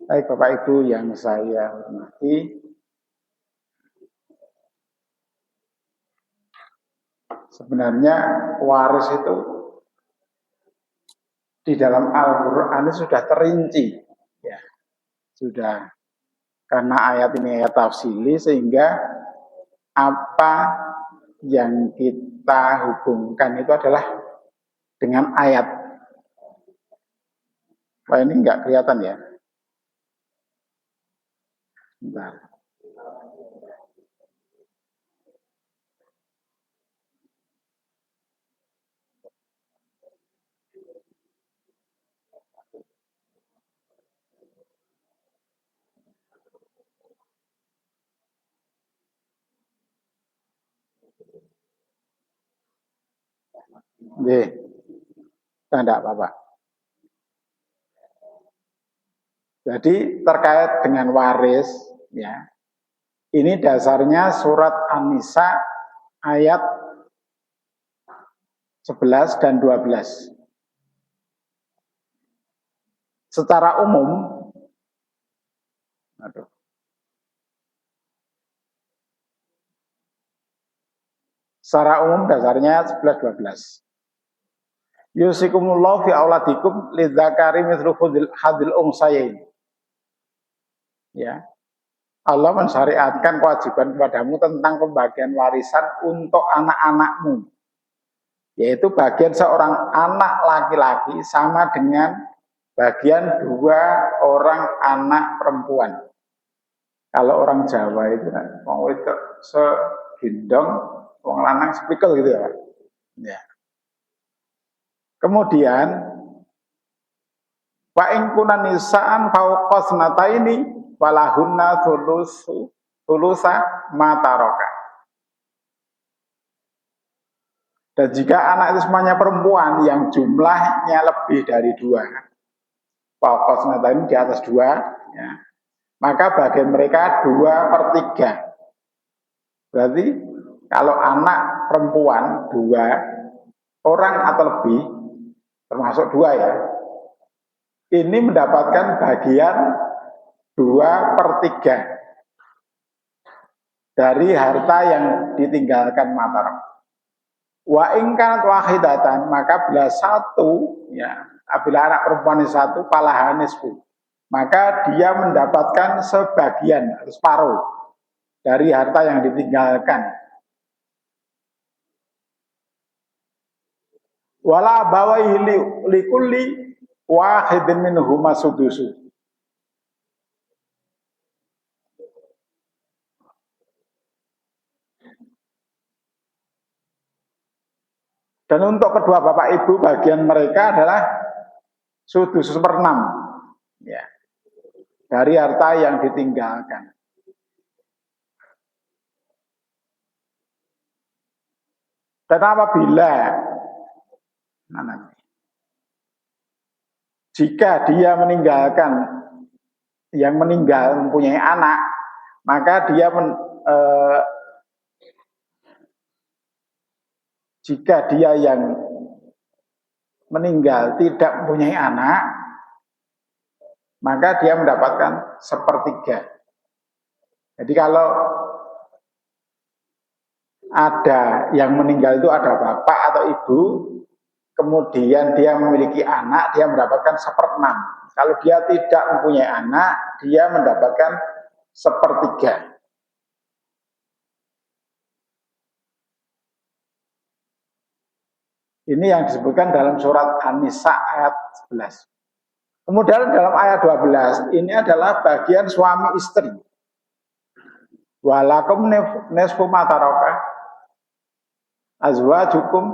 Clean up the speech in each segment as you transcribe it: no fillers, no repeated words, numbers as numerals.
Baik Bapak Ibu yang saya hormati, sebenarnya waris itu di dalam Al-Quran sudah terinci, ya sudah, karena ayat ini ayat tafsili sehingga apa yang kita hubungkan itu adalah dengan ayat. Wah, ini nggak kelihatan ya. Bentar. Nggih, enggak apa-apa. Jadi terkait dengan waris, ya, ini dasarnya surat An-Nisa ayat 11 dan 12. Secara umum, dasarnya 11-12. Yusikumullahu fi auladikum lidzakari mithlu hadil unsayain. Ya. Allah mensyariatkan kewajiban kepadamu tentang pembagian warisan untuk anak-anakmu, yaitu bagian seorang anak laki-laki sama dengan bagian 2 orang anak perempuan. Kalau orang Jawa itu kan mau itu segendong, wong lanang sepikul gitu ya. Ya. Kemudian wa in kunna nisaan fawqa sanataini walahunna thulusa ma taraka. Dan jika anak itu semuanya perempuan yang jumlahnya lebih dari 2, fawqa sanataini di atas 2, ya, maka bagian mereka 2/3. Berarti kalau anak perempuan 2 orang atau lebih, termasuk 2 ya, ini mendapatkan bagian 2/3 dari harta yang ditinggalkan matar. Wa ingkanat wahidatan, maka bila satu, ya, apabila anak perempuan satu, palahanisfu, maka dia mendapatkan sebagian atau separuh dari harta yang ditinggalkan. Wala bawaihi likulli wahidin minhuma sudusu. Dan untuk kedua bapak ibu, bagian mereka adalah sudus 1/6, ya, dari harta yang ditinggalkan. Dan apabila jika dia meninggalkan, yang meninggal mempunyai anak, maka dia jika dia yang meninggal tidak mempunyai anak, maka dia mendapatkan 1/3. Jadi kalau ada yang meninggal itu ada bapak atau ibu, kemudian dia memiliki anak, dia mendapatkan 1/6. Kalau dia tidak mempunyai anak, dia mendapatkan 1/3. Ini yang disebutkan dalam surat An-Nisa ayat 11. Kemudian dalam ayat 12, ini adalah bagian suami istri. Walakum nisfu ma taraka azwajukum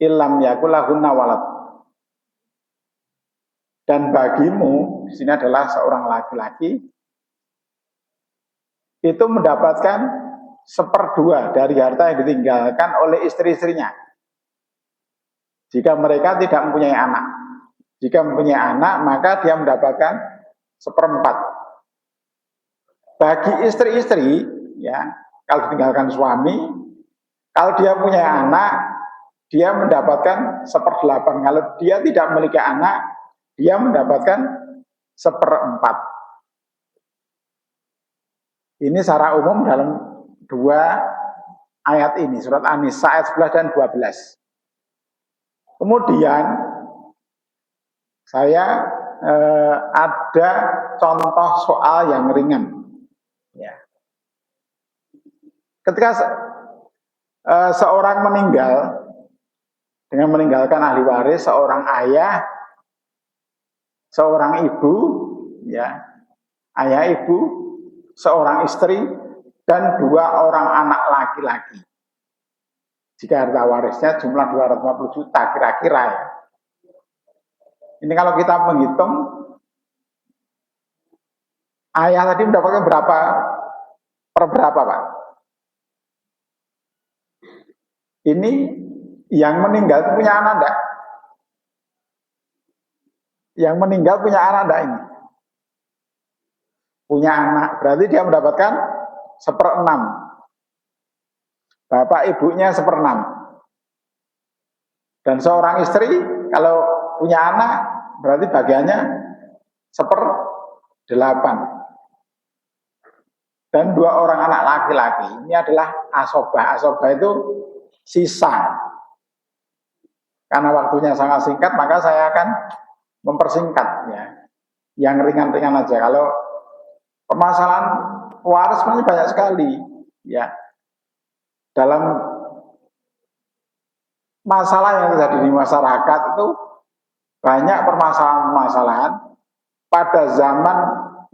illam yakul lahunna walad. Dan bagimu, di sini adalah seorang laki-laki, itu mendapatkan 1/2 dari harta yang ditinggalkan oleh istri-istrinya, jika mereka tidak mempunyai anak. Jika mempunyai anak, maka dia mendapatkan 1/4. Bagi istri-istri, ya, kalau ditinggalkan suami, kalau dia punya anak, dia mendapatkan 1/8. Kalau dia tidak memiliki anak, dia mendapatkan 1/4. Ini secara umum dalam dua ayat ini, surat An-Nisa ayat 11 dan 12. Kemudian saya ada contoh soal yang ringan. Ya. Ketika seorang meninggal dengan meninggalkan ahli waris, seorang ayah, seorang ibu, ya, ayah ibu, seorang istri, dan 2 orang anak laki-laki. Jika harta warisnya jumlah 250 juta kira-kira ya. Ini kalau kita menghitung, ayah tadi mendapatkan berapa per berapa, Pak? Ini yang meninggal punya anak enggak? Yang meninggal punya anak enggak ini? Punya anak, berarti dia mendapatkan 1/6. Bapak ibunya 1/6. Dan seorang istri kalau punya anak berarti bagiannya 1/8. Dan 2 orang anak laki-laki. Ini adalah asobah. Asobah itu sisa. Karena waktunya sangat singkat, maka saya akan mempersingkat ya. Yang ringan-ringan aja. Kalau permasalahan waris sebenarnya banyak sekali ya. Dalam masalah yang terjadi di masyarakat itu banyak permasalahan-permasalahan pada zaman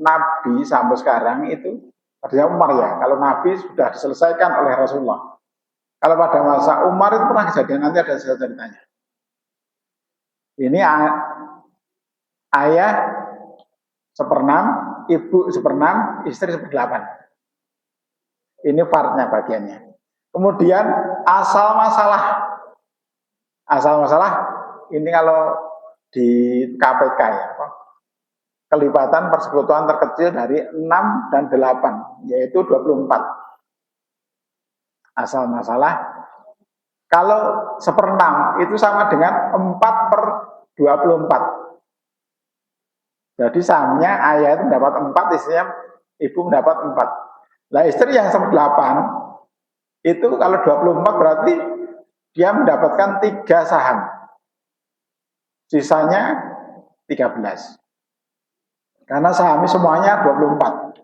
Nabi sampai sekarang itu pada zaman Umar ya. Kalau Nabi sudah diselesaikan oleh Rasulullah. Kalau pada masa Umar itu pernah kejadian, nanti ada ceritanya. Ini ayah 1/6, ibu 1/6, istri 1/8. Ini partnya bagiannya. Kemudian asal masalah ini kalau di KPK ya, kelibatan persekutuan terkecil dari 6 dan 8, yaitu 24. Asal masalah kalau 1/6 itu sama dengan 4/24. Jadi sahamnya ayah itu mendapat 4, istrinya ibu mendapat 4. Nah istri yang 1/8 itu kalau 24 berarti dia mendapatkan 3 saham. Sisanya 13. Karena sahamnya semuanya 24.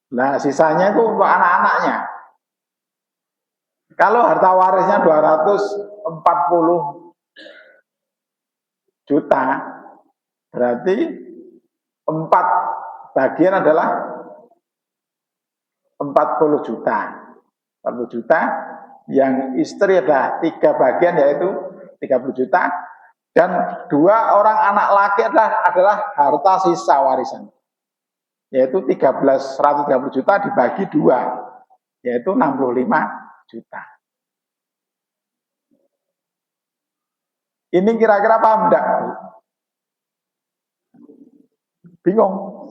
Nah sisanya itu untuk anak-anaknya. Kalau harta warisnya 240 juta, berarti 4 bagian adalah 40 juta. 40 juta, yang istri adalah 3 bagian yaitu 30 juta, dan 2 orang anak laki adalah harta sisa warisan. Yaitu 130 juta dibagi 2, yaitu 65 juta. Ini kira-kira paham enggak? Bingung?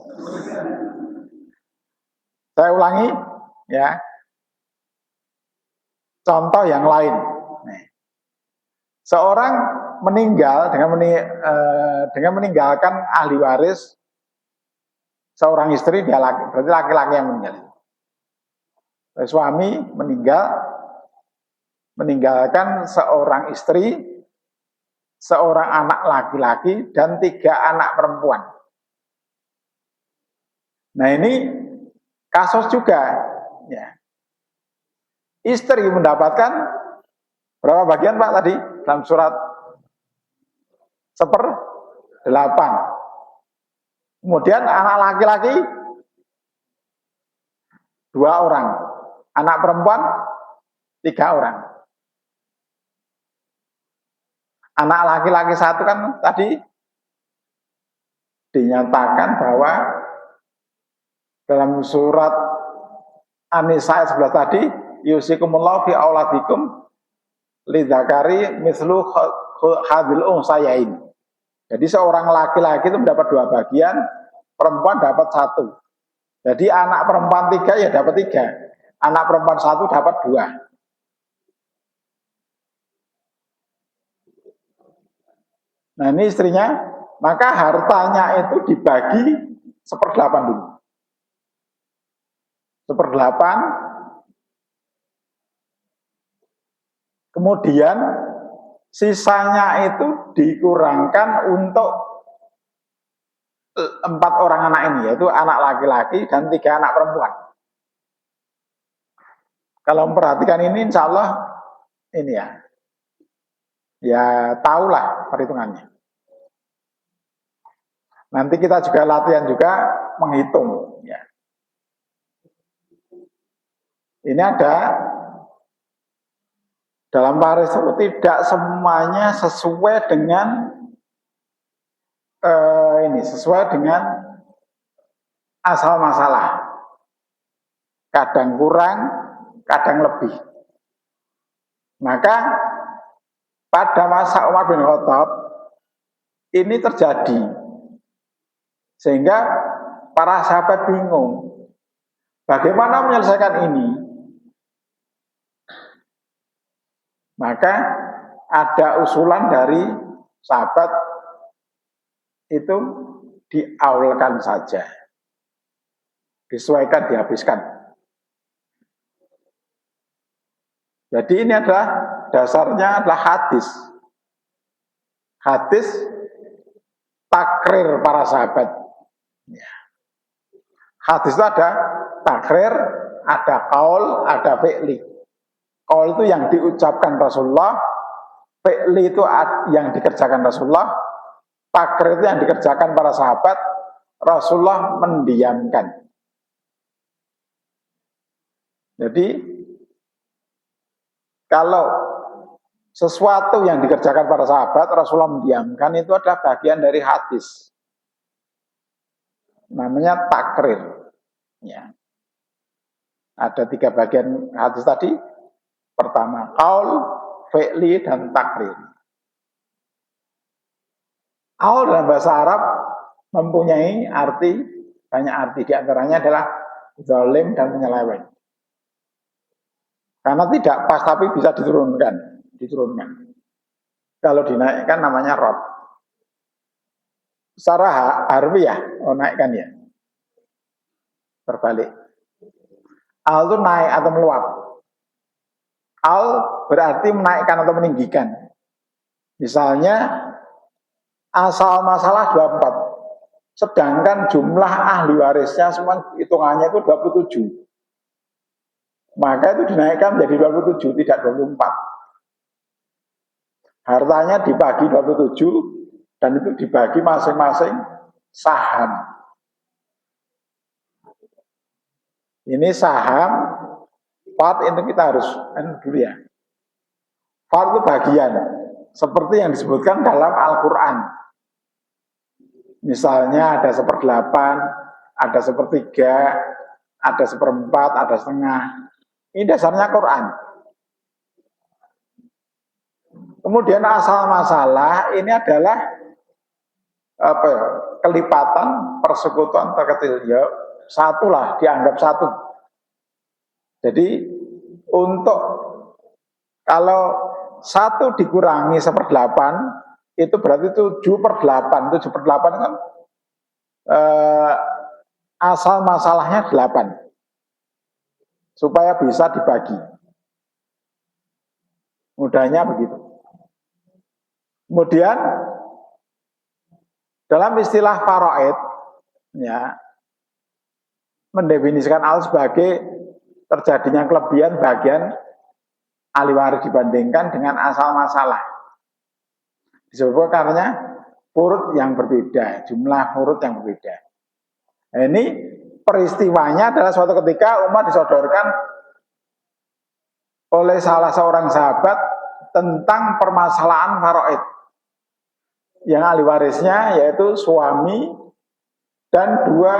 Saya ulangi ya. Contoh yang lain. Seorang meninggal dengan meninggalkan ahli waris seorang istri, dia berarti laki-laki yang meninggal. Suami meninggalkan seorang istri, seorang anak laki-laki, dan 3 anak perempuan. Nah ini kasus juga ya. Istri mendapatkan berapa bagian Pak tadi dalam surat 1/8. Kemudian anak laki-laki 2 orang, anak perempuan 3 orang. Anak laki-laki 1 kan tadi dinyatakan bahwa dalam surat An-Nisa 11 tadi, yusikumullahu fi auladikum lidzakari mislu hadil unsayain. Jadi seorang laki-laki itu mendapat 2 bagian, perempuan dapat 1. Jadi anak perempuan 3 ya dapat 3, anak perempuan 1 dapat 2. Nah ini istrinya maka hartanya itu dibagi 1/8 dulu. 1/8, kemudian sisanya itu dikurangkan untuk 4 orang anak ini, yaitu anak laki-laki dan 3 anak perempuan. Kalau memperhatikan ini, insya Allah ini ya tahulah perhitungannya. Nanti kita juga latihan juga menghitung. Ya. Ini ada dalam waris itu tidak semuanya sesuai dengan sesuai dengan asal masalah. Kadang kurang, kadang lebih. Maka pada masa Umar bin Khattab ini terjadi, sehingga para sahabat bingung bagaimana menyelesaikan ini. Maka ada usulan dari sahabat itu diaulkan saja, disesuaikan, dihabiskan. Jadi ini adalah dasarnya adalah hadis takrir para sahabat. Hadis itu ada takrir, ada qaul, ada fi'li. Qaul itu yang diucapkan Rasulullah, fi'li itu yang dikerjakan Rasulullah, takrir itu yang dikerjakan para sahabat, Rasulullah mendiamkan. Jadi kalau sesuatu yang dikerjakan para sahabat, Rasulullah mendiamkan, itu adalah bagian dari hadis. Namanya takrir. Ya. Ada 3 bagian hadis tadi. Pertama, qaul, fi'li, dan takrir. Qaul dalam bahasa Arab mempunyai banyak arti. Di antaranya adalah zalim dan menyeleweng. Karena tidak pas tapi bisa diturunkan. Kalau dinaikkan namanya rod. Secara harfiah, naikkan ya. Terbalik. Al itu naik atau meluap. Al berarti menaikkan atau meninggikan. Misalnya asal masalah 24. Sedangkan jumlah ahli warisnya semua hitungannya itu 27. Maka itu dinaikkan menjadi 27, tidak 24. Hartanya dibagi 27 dan itu dibagi masing-masing saham. Ini saham, part itu kita harus dulu ya. Part itu bagian, seperti yang disebutkan dalam Al-Quran. Misalnya ada 1/8, ada 1/3, ada 1/4, ada setengah. Ini dasarnya Quran. Kemudian asal masalah ini adalah kelipatan persekutuan terkecil. Ya, satulah, dianggap satu. Jadi untuk kalau 1 dikurangi 1/8 itu berarti 7/8. 7/8 kan asal masalahnya 8 supaya bisa dibagi. Mudahnya begitu. Kemudian dalam istilah faraid, ya, mendefinisikan al sebagai terjadinya kelebihan bagian ahli waris dibandingkan dengan asal masalah. Disebut karena urut yang berbeda, jumlah urut yang berbeda. Nah, ini peristiwanya adalah suatu ketika Umar disodorkan oleh salah seorang sahabat tentang permasalahan faraid. Yang ahli warisnya yaitu suami dan 2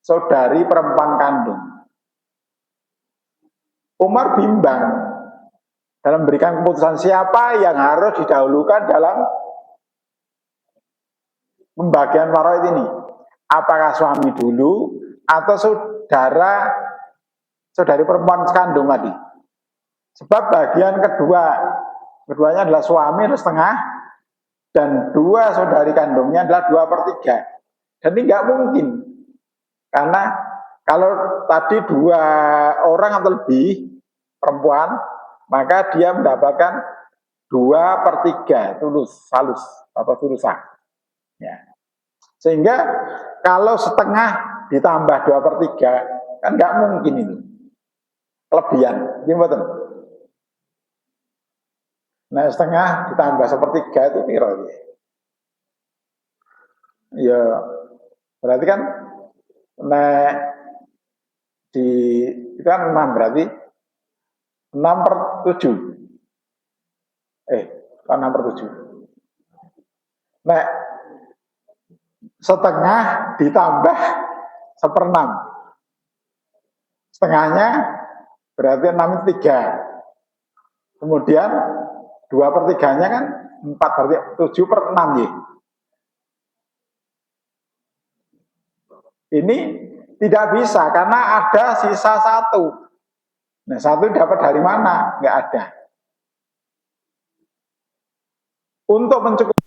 saudari perempuan kandung. Umar bimbang dalam memberikan keputusan siapa yang harus didahulukan dalam pembagian faraid ini. Apakah suami dulu atau saudari perempuan kandung tadi? Sebab bagian keduanya adalah suami terus setengah dan dua saudari kandungnya adalah 2/3. Dan ini nggak mungkin, karena kalau tadi 2 orang atau lebih perempuan, maka dia mendapatkan 2/3 tulus, salus atau tulusan. Ya. Sehingga kalau setengah ditambah 2/3 kan nggak mungkin itu kelebihan. Gimana? Nah, setengah ditambah 1/3 itu piro ya? Berarti kan nah di itu kan 6, berarti 6/7. 6/7. Nah, setengah ditambah 1/6. Setengahnya berarti 6 itu 3. Kemudian 2/3-nya kan 4, berarti 7/6 ya. Ini tidak bisa karena ada sisa 1. Nah, 1 dapat dari mana? Nggak ada. Untuk mencukupi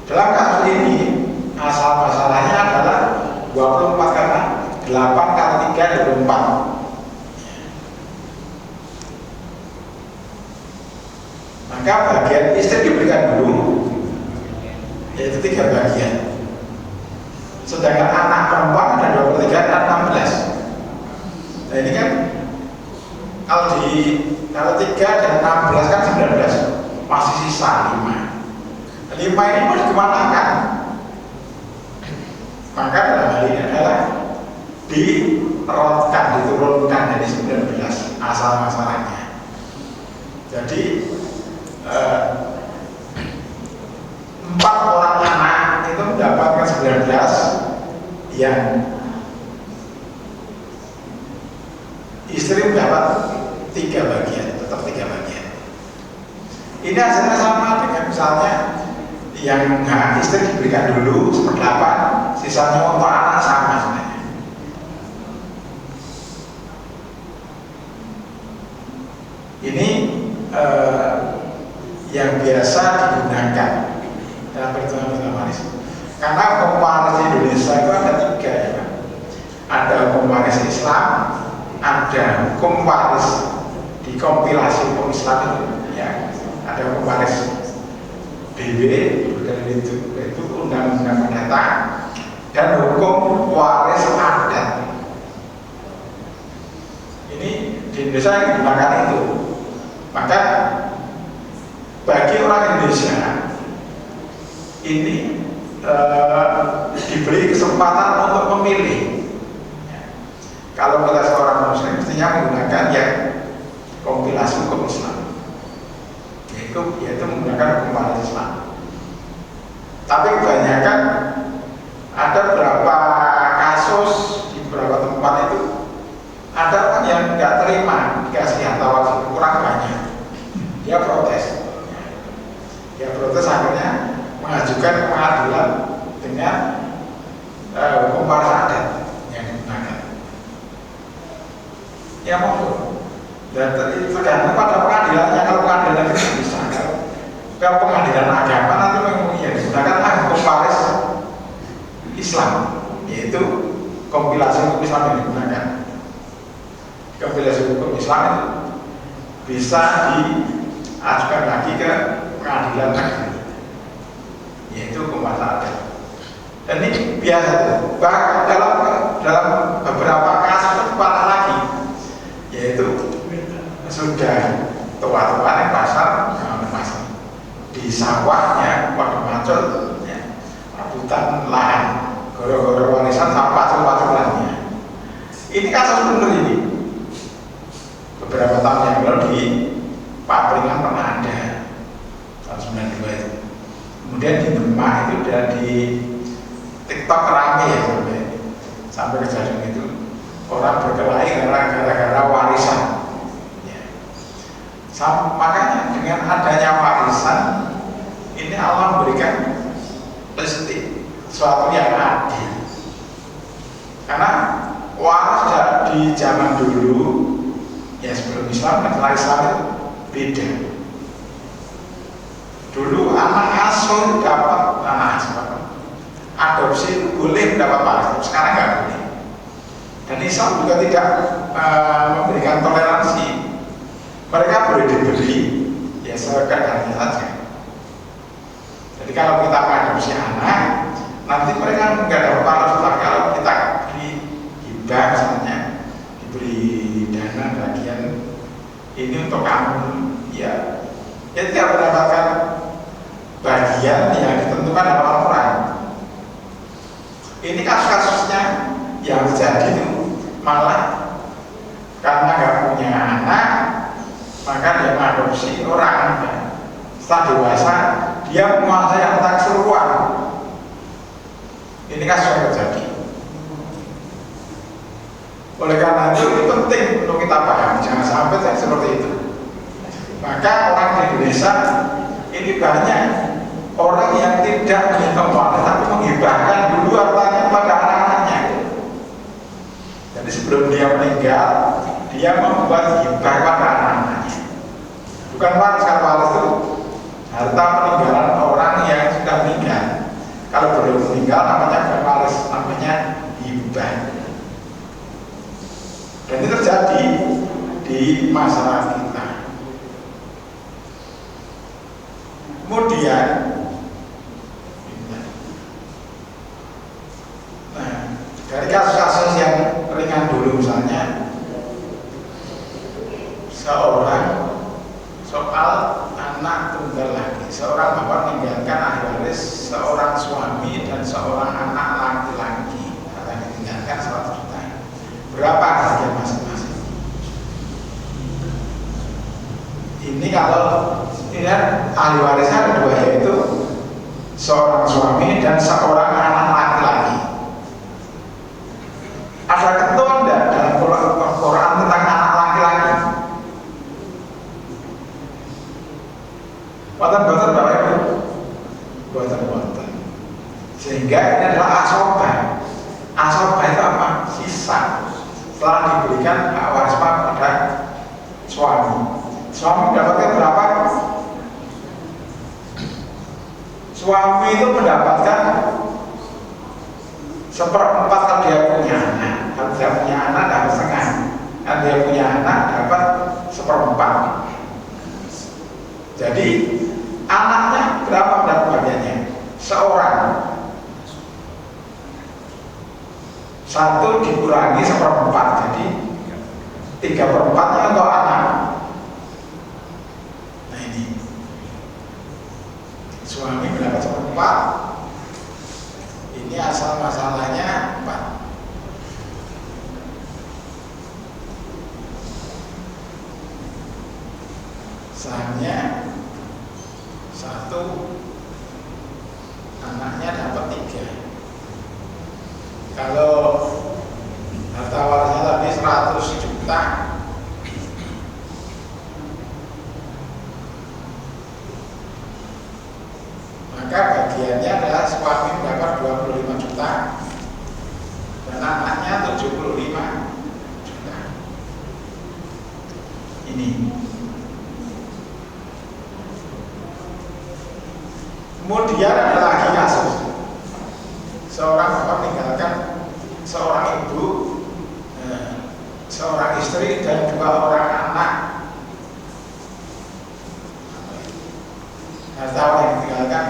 Dalam kasus ini asal masalahnya adalah 24 karena 8 kali 3 24. Maka bagian istri diberikan dulu, yaitu 3 bagian. Sedangkan anak perempuan ada 23 dan 16. Nah ini kan kalau 3 dan 16 kan 19, masih sisa 5. 5 ini mau dikemanakan? Maka dalam hal ini adalah diturunkan dari 19 asal masalahnya. Jadi 4 orang anak itu mendapatkan 19 yang istri mendapat 3 bagian, tetap 3 bagian. Ini hasilnya sama dengan misalnya yang istri diberikan dulu 1/8, sisanya untuk anak sama sebenarnya. Ini yang biasa digunakan dalam perhitungan waris. Karena hukum waris di Indonesia itu ada 3 ya Pak. Ada hukum waris Islam, ada hukum waris di kompilasi hukum Islam itu ya, ada hukum waris BW itu undang-undang perdata, dan hukum waris adat. Ini di Indonesia yang digunakan itu. Maka bagi orang Indonesia ini diberi kesempatan untuk memilih. Kalau kita seorang muslim mestinya menggunakan yang kompilasi hukum Islam, yaitu menggunakan hukum waris Islam. Tapi kebanyakan ada beberapa kasus di beberapa tempat itu ada orang yang nggak terima dikasih harta waris itu kurang banyak, dia protes. Dia protes akhirnya mengajukan pengadilan dengan hukum waris adat yang digunakan. Ya monggo. Dan tergantung pada pengadilannya. Kalau pengadilan itu bisa, kalau pengadilan agama nanti memang yang digunakan hukum waris Islam, yaitu kompilasi hukum Islam yang digunakan. Kompilasi hukum Islam itu bisa diajukan lagi ke pengadilan agama, yaitu hukum waris adat. Dan ini biasa tuh. Bahkan dalam beberapa kasus itu parah lagi, yaitu sudah tua-tua yang pasar di sawahnya pada macul ya, rebutan lahan goro-goro warisan sama pacul-paculannya. Ini kasus benar ini. Beberapa tahun yang lalu di Papringan pernah ada tahun 92 itu. Kemudian di Demak itu udah di TikTok rame ya sampai kejadian itu orang berkelahi gara-gara warisan. Makanya dengan adanya warisan ini Allah memberikan rezeki, sesuatu yang adil. Karena waris di zaman dulu ya sebelum Islam dan setelah Islam itu beda. Dulu anak asuh dapat adopsi itu boleh mendapat waris, sekarang nggak boleh. Dan Islam juga tidak memberikan toleransi. Mereka boleh diberi ya sekadarnya saja. Jadi kalau kita mengadopsi anak, nanti mereka nggak dapat waris. Tapi kalau kita beri hibah misalnya, diberi dana bagian ini untuk kamu, ya tidak mendapatkan bagian yang ditentukan oleh orang. Ini kasus-kasusnya yang terjadi itu malah karena nggak punya anak, maka dia mengadopsi orang. Setelah dewasa dia menguasai harta keseluruhan. Ini kasus yang terjadi. Oleh karena itu penting untuk kita paham, jangan sampai seperti itu. Maka orang di Indonesia ini banyak orang yang tidak menghitung waris tapi menghibahkan dulu hartanya pada anak-anaknya. Jadi sebelum dia meninggal, dia membuat hibah pada anak-anaknya. Bukan waris, kalau waris itu harta peninggalan orang yang sudah meninggal. di masyarakat kita. Kemudian, nah, dari kasus-kasus yang ringan dulu misalnya, seorang soal anak tunggal lagi, seorang bapak meninggalkan ahli waris seorang suami dan seorang anak laki-laki, akan ditinggalkan 100 juta. Berapa harga masing-masing? Ini kalau ya, ahli warisnya ada dua, yaitu seorang suami dan seorang anak laki-laki. Ada ketentuan tidak dalam Quran tentang anak laki-laki? Boten-boten Bapak Ibu, boten-boten. Sehingga ini adalah asobah. Asobah itu apa? Sisa setelah diberikan hak waris pada suami. Suami mendapatkan berapa? Suami itu mendapatkan 1/4 kalau dia punya anak. Kalau dia punya anak dapat setengah. Kalau dia punya anak dapat 1/4. Jadi anaknya berapa mendapat bagiannya? Seorang. 1 dikurangi 1/4, jadi 3/4-nya untuk anak. Nah ini suami mendapat 1/4. Ini asal masalahnya 4. Sahamnya 1, anaknya dapat 3. Kalau harta warisnya tadi 100 juta, maka bagiannya adalah suami mendapat 25 juta dan anaknya 75 juta. Ini. Kemudian ada lagi kasus seorang bapak meninggalkan seorang ibu, seorang istri dan 2 orang anak. Harta yang ditinggalkan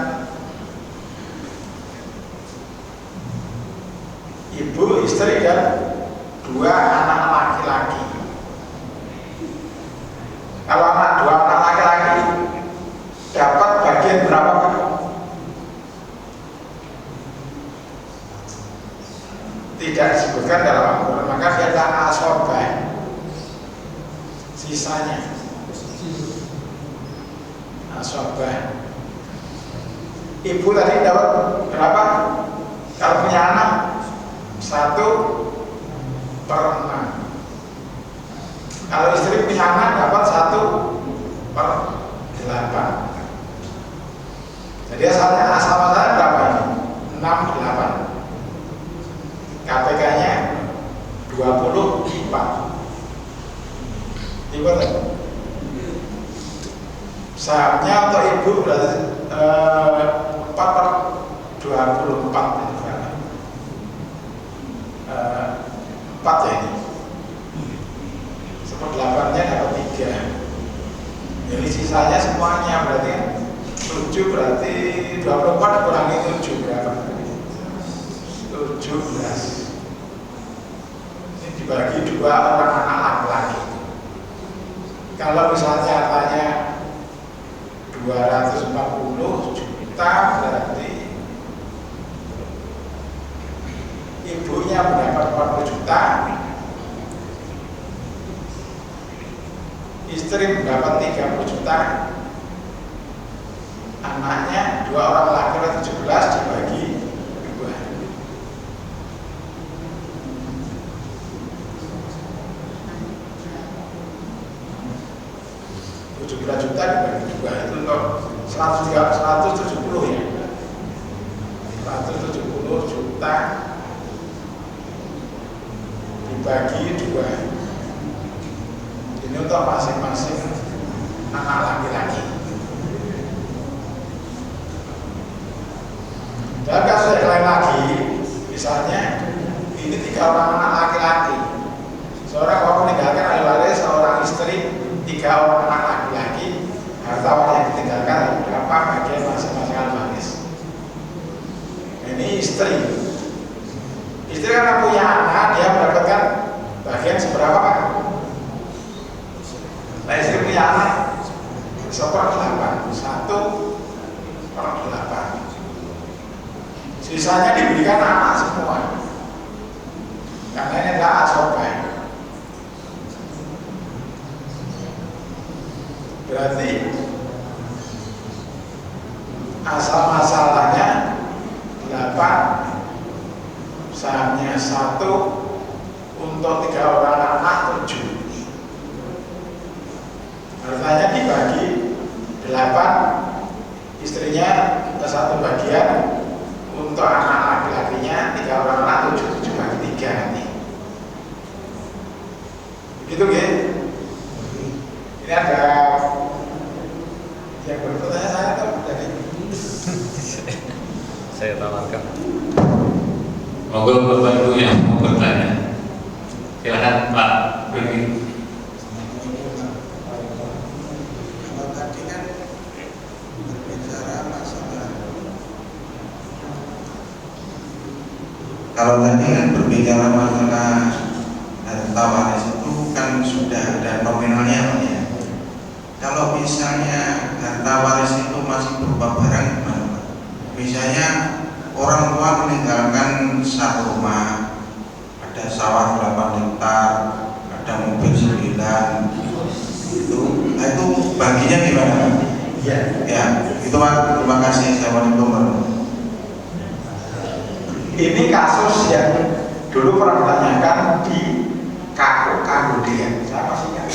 ibu, istri dan 2 anak laki-laki. Kalau 2 anak laki-laki dapat bagian berapa? Tidak disebutkan dalam Al-Quran, maka dia adalah asobah. Sisanya asobah. Ibu tadi dapat berapa? Kalau punya anak 1/6. Kalau istri punya anak dapat 1/8. Jadi asal masalahnya berapa ini? 68. KPK-nya 24. Ibu sahamnya untuk ibu berarti 4/24. 4 ya ini. 1/8-nya dapat 3. Jadi sisanya semuanya berarti 7, berarti 24 dikurangi 7 berapa? 17. Ini dibagi 2 orang anak laki-laki. Kalau misalnya hartanya 240 juta, berarti ibunya mendapat 40 juta, istri mendapat 30 juta, anaknya 2 orang laki-laki 17 dibagi 2. 17 juta dibagi 2 itu untuk 170 ya. 170 juta dibagi 2. Ini untuk masing-masing anak laki-laki. Dan kasus yang lain lagi, misalnya ini 3 orang anak laki-laki. Seorang bapak meninggalkan ahli waris, seorang istri 3 orang anak laki-laki, harta warisan yang ditinggalkan berapa bagian masing-masing almarhum. Ini istri karena punya anak, dia mendapatkan bagian seberapa Pak? Nah, istri punya anak 1/8, 1/8. Sisanya diberikan anak semua, karena ini adalah asobah. Berarti asal masalahnya 8, sahamnya 1, untuk 3 orang anak 7. Hartanya dibagi 8, istrinya ke 1 bagian, untuk anak laki-lakinya 3 orang anak 7 bagi 3 nanti. Begitu ya? Ini ada yang bertanya, saya tahu jadi saya tawarkan. Monggo Bapak Ibu yang mau bertanya, silakan Pak Budi. Kalau tadi kan berbicara masalah, harta waris itu kan sudah ada nominalnya Pak ya. Kalau misalnya harta waris itu masih berupa barang gimana Pak? Misalnya orang tua meninggalkan 1 rumah, ada sawah 8 hektar, ada mobil 9, itu baginya gimana Pak? ya. Ya, itu Pak, terima kasih. Assalamualaikum. Ini kasus yang dulu pernah ditanyakan di Kambodia. Saya masih ingat.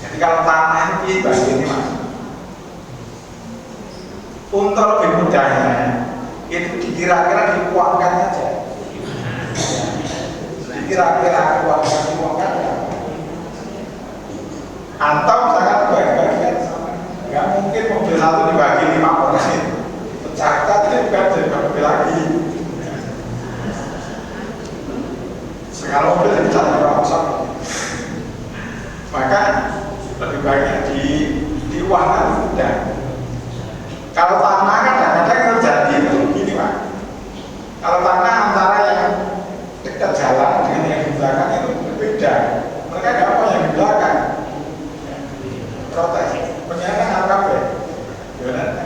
Jadi kalau tanah ini dibagi ini Mas, untuk lebih mudahnya itu dikira-kira dikuangkan aja. Dikira-kira dikuangkan ya. Atau misalkan bagi-bagian, nggak mungkin mobil 1 dibagi 5 orang, pecahkan jadi bukan jadi mobil lagi. Kalau mobil bisa dirongsok, maka lebih banyak diuangkan mudah. Kalau tanah kan kadang-kadang terjadi itu begini Pak. Kalau tanah antara yang dekat jalan dengan yang di belakang itu berbeda. Mereka nggak mau yang di belakang. Protes. Ternyata RKP.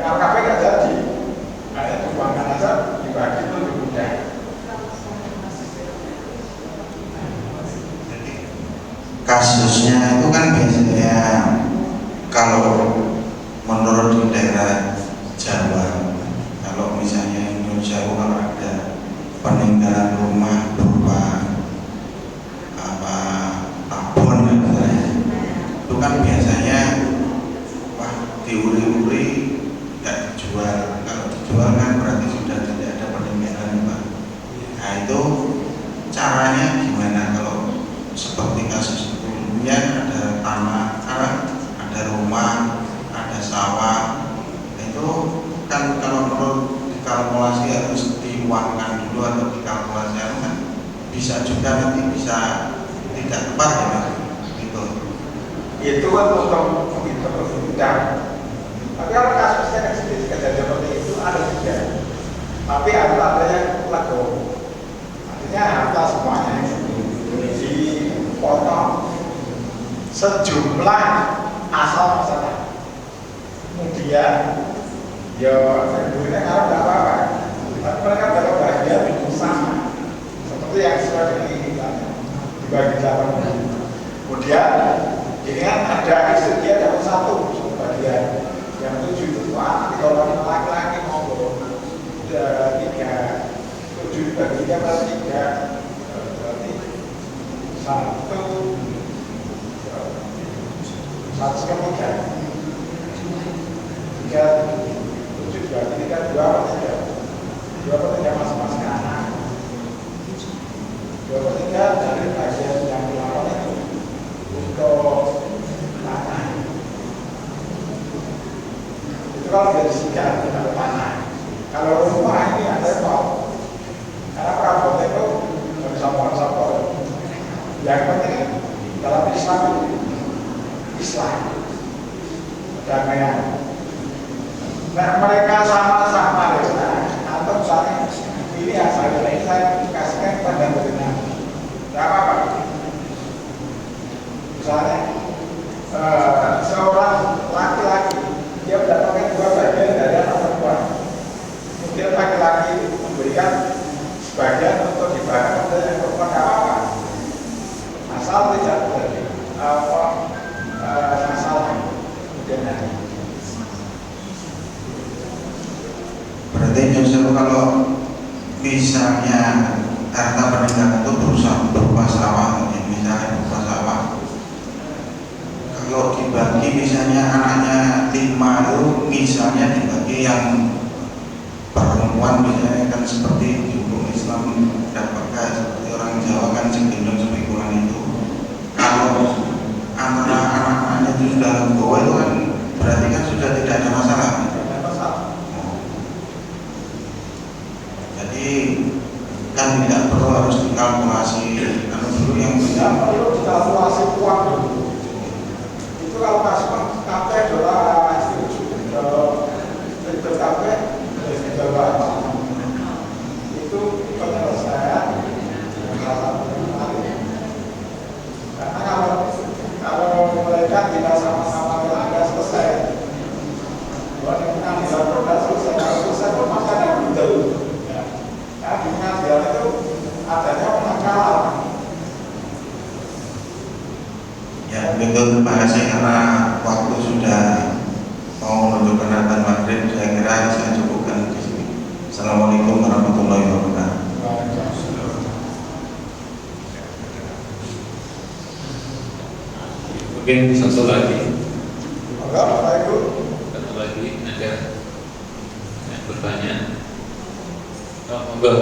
RKP nggak jadi. Hanya diuangkan aja, dibagi itu lebih mudah. Kasusnya itu kan biasanya kalau menurut di daerah Jawa, kalau misalnya Indonesia kalau ada peninggalan rumah berupa tabon itu kan biasanya diuri-uri nggak dijual. Kalau dijual kan berarti sudah tidak ada peninggalan Pak. Nah itu caranya gimana kalau seperti kasus kemudian ada tanah, ada rumah, ada sawah, itu kan kalau perlu dikalkulasi harus diuangkan dulu atau dikalkulasi kan bisa juga nanti bisa tidak tepat ya Mas. Itu kan untuk mudah. Tapi kalau kasusnya kan sedikit kejadian seperti itu ada juga. Tapi ada yang lego. Artinya harta semuanya dipotong sejumlah asal masalah. Kemudian ya tentunya kalau tidak apa-apa, tapi mereka dapat bagian sama seperti yang sudah dibagi 8. Kemudian ini kan ada istri dia dapat 1 bagian, yang 7 itu anak, kalau laki-laki mau 3, 7 dibagi 3 berarti 3, berarti 1/3. 7 berarti 2/3 masing-masing anak. 2/3 dari bagian yang 8 itu untuk tanah. Itu kalau dari sigar tidak tanah. Kalau rumah ini ada mau, karena perabot itu bersama-sama. Yang penting dalam Islam Berarti justru kalau misalnya harta peninggalan itu berupa sawah, ya, misalnya berupa sawah. Kalau dibagi misalnya anaknya 5 itu misalnya dibagi yang perempuan misalnya kan seperti di hukum Islam dapatkan seperti orang Jawa kan cenderung spekulan itu. Kalau antara anak-anaknya itu sudah legowo itu kan berarti kan sudah tidak ada masalah. Jadi kan tidak perlu harus dikalkulasi kalau dulu yang tidak perlu dikalkulasi uang dulu. Itu kalau kasih kafe adalah setuju. Kalau kafe itu penyelesaian karena kalau mereka tidak sama-sama tidak selesai, kalau sudah selesai pun makanya dulu. Ya, di pengadilan itu adanya penangkalan. ya begitu, terima kasih karena waktu sudah mau menunjukkan adzan maghrib, saya kira saya cukupkan di sini. Assalamualaikum warahmatullahi wabarakatuh. Mungkin satu lagi Apa itu? ada yang bertanya. Oh, enggak.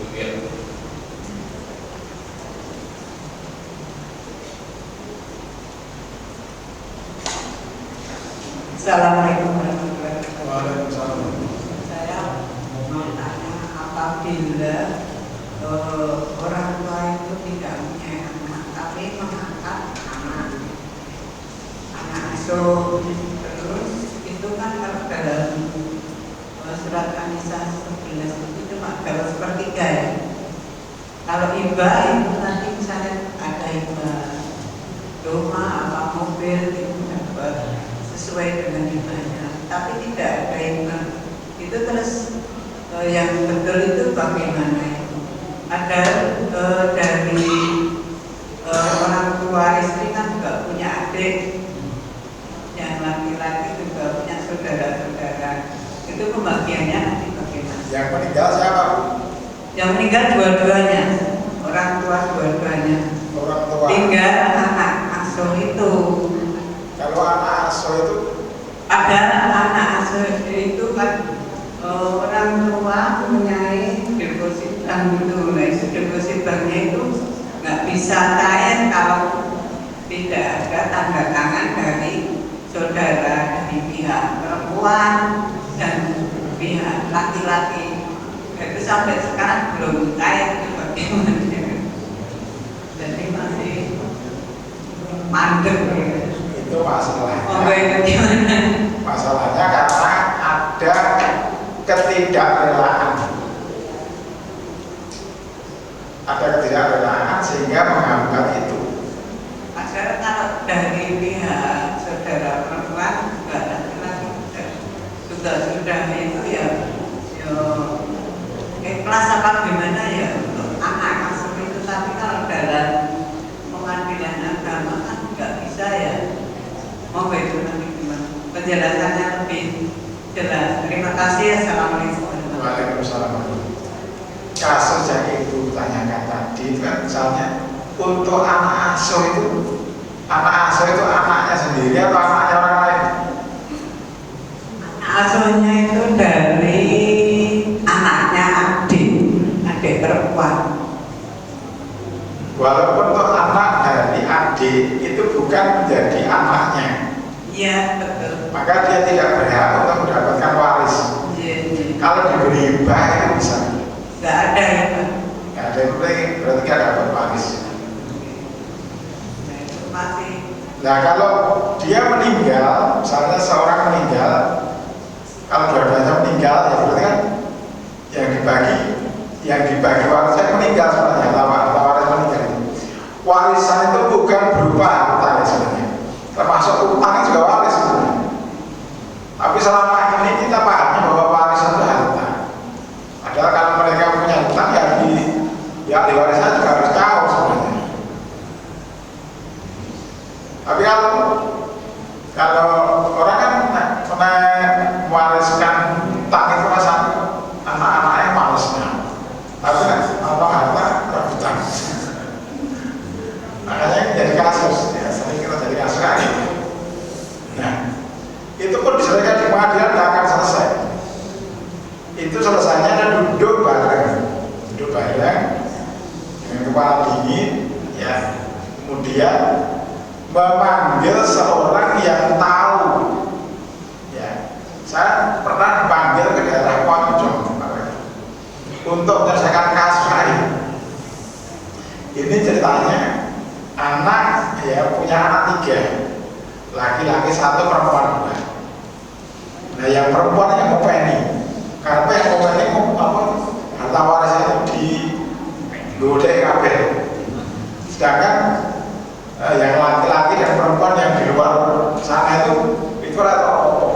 Oke. Assalamualaikum warahmatullahi wabarakatuh. Waalaikumsalam. Saya mau tanya, apabila orang tua itu tidak punya anak tapi mengangkat anak asuh, terus itu kan kalau dalam surat An-Nisa 11 itu cuma dalam sepertiga ya. Kalau hibah itu nanti misalnya ada hibah rumah apa mobil itu dapat sesuai dengan hibahnya, tapi tidak ada hibah itu terus yang betul itu bagaimana itu? Ada dari orang tua istri kan juga punya adik, yang laki-laki juga punya saudara-saudara, itu pembagiannya nanti bagaimana? Yang meninggal siapa? Yang meninggal dua-duanya, orang tua dua-duanya. Orang tua. Tinggal anak asuh itu. Kalau anak asuh itu Ada anak asuh itu kan orang tua mempunyai deposit bank itu. Nah, itu deposit banknya itu nggak bisa cair kalau tidak ada tanda tangan dari saudara, dari pihak perempuan dan pihak laki-laki. Itu sampai sekarang belum cair itu bagaimana? Jadi masih mandek gitu. itu masalahnya. Oh, bagaimana? Masalahnya karena ada ketidakrelaan. Ada ketidakrelaan sehingga menghambat itu. Padahal kalau dari pihak saudara perempuan juga laki-laki sudah itu ya ikhlas apa gimana ya untuk anak asuh itu, tapi kalau dalam pengadilan agama kan nggak bisa ya. Mau itu nanti gimana? Penjelasannya lebih jelas. Terima kasih. Assalamualaikum. Waalaikumsalam. Kasus yang ibu tanyakan tadi itu kan misalnya untuk anak asuh itu anaknya sendiri atau anaknya orang lain? Anak asuhnya itu dari anaknya adik perempuan. Walaupun untuk anak dari adik itu bukan menjadi anaknya, Iya, betul. maka dia tidak berhak untuk mendapatkan waris. Iya. Kalau diberi hibah itu bisa. Nggak ada ya, Pak. Nggak ada yang berarti nggak dapat waris. Nah, itu masih. Nah kalau dia meninggal, misalnya seorang meninggal, kalau dua-duanya meninggal ya berarti kan yang dibagi warisnya meninggal sebenarnya, waris meninggal itu. Warisan itu bukan berupa harta ya sebenarnya, termasuk utang juga waris sebenarnya. Tapi selama ini kita pahamnya bahwa warisan itu harta. Padahal kalau mereka punya utang ya di warisan juga harus tahu sebenarnya. Tapi kalau orang kan mewariskan utang itu rasanya anak-anaknya malesnya, tapi apa harta rebutan. Makanya jadi kasus, ya sering kita jadi kasus kayak gitu. Nah, itu pun diselesaikan di pengadilan tidak akan selesai. Itu selesainya duduk bareng dengan kepala dingin, ya. Kemudian memanggil seorang yang tahu, ya. Saya pernah dipanggil ke daerah Ponjong untuk menyelesaikan kasus lain. Ini ceritanya anak, ya, punya anak 3, laki-laki 1, perempuan 2. Nah, yang perempuan yang mau penny, karena yang mau penny mau apa? Harta warisnya itu di godek kabeh. Sedangkan yang laki-laki dan perempuan yang di luar sana itu rata apa?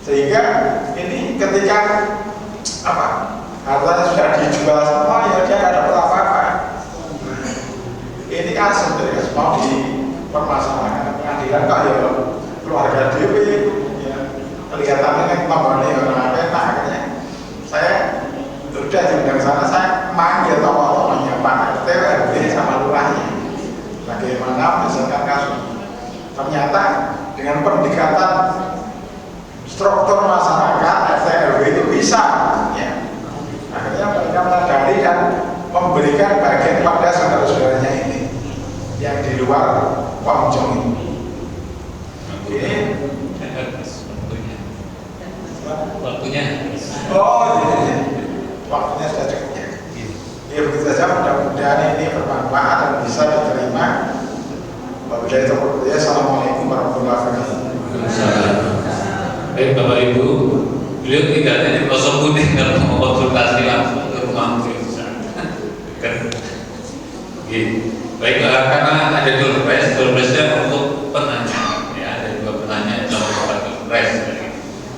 Sehingga ini ketika apa? Hartanya sudah dijual semua, ya dia nggak dapat apa-apa. Ini kasus dari mau dipermasalahkan pengadilan kok ya keluarga dewi, ya kelihatannya kan pembangunan orang enak. Akhirnya saya sudah diundang sana, saya manggil tokoh-tokohnya Pak RT, RW sama lurahnya bagaimana misalkan kasus. Ternyata dengan pendekatan struktur masyarakat RT RW itu bisa, ya. Akhirnya mereka menyadari dan memberikan bagian pada saudara-saudaranya ini yang di luar Ponjong ini. Waktunya. Oh, iya. Waktunya sudah cukup. Ya begitu saja, mudah-mudahan ini bermanfaat dan bisa diterima. Wabillahi taufiq. Assalamualaikum warahmatullahi wabarakatuh. Baik Bapak Ibu, beliau tinggalnya di Pelosok Putih, kalau mau konsultasi langsung ke rumah baik, karena ada doorpress-nya untuk penanya, ya ada 2 penanya dalam doorpress.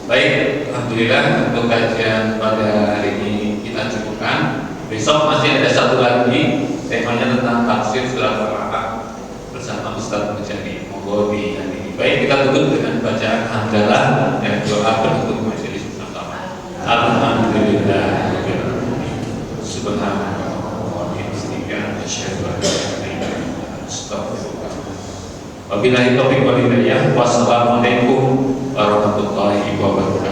Baik, alhamdulillah untuk kajian pada hari ini kita cukupkan. Besok masih ada 1 lagi, temanya tentang tafsir surat Al-Baqarah bersama Ustaz Mujani. Monggo dihadiri. Baik, kita tutup dengan bacaan hamdalah dan doa penutup majelis bersama. Alhamdulillah. Subhanallah. Asyhadu an la ilaha illa anta astaghfiruka. Wabillahi taufiq wal hidayah. Wassalamualaikum warahmatullahi wabarakatuh.